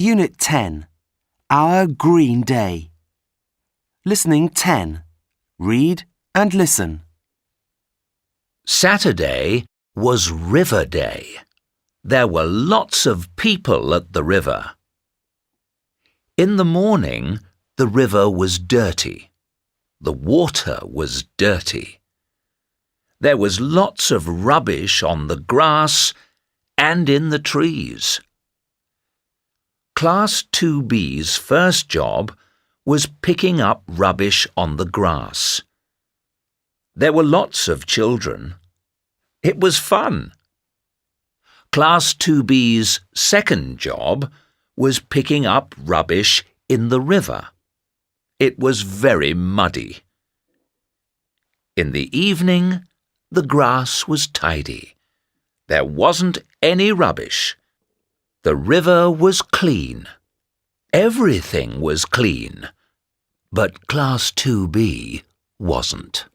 Unit 10. Our Green Day. Listening 10. Read and listen. Saturday was River Day. There were lots of people at the river. In the morning, the river was dirty. The water was dirty. There was lots of rubbish on the grass and in the trees. Class 2B's first job was picking up rubbish on the grass. There were lots of children. It was fun. Class 2B's second job was picking up rubbish in the river. It was very muddy. In the evening, the grass was tidy. There wasn't any rubbish. The river was clean. Everything was clean. But Class 2B wasn't.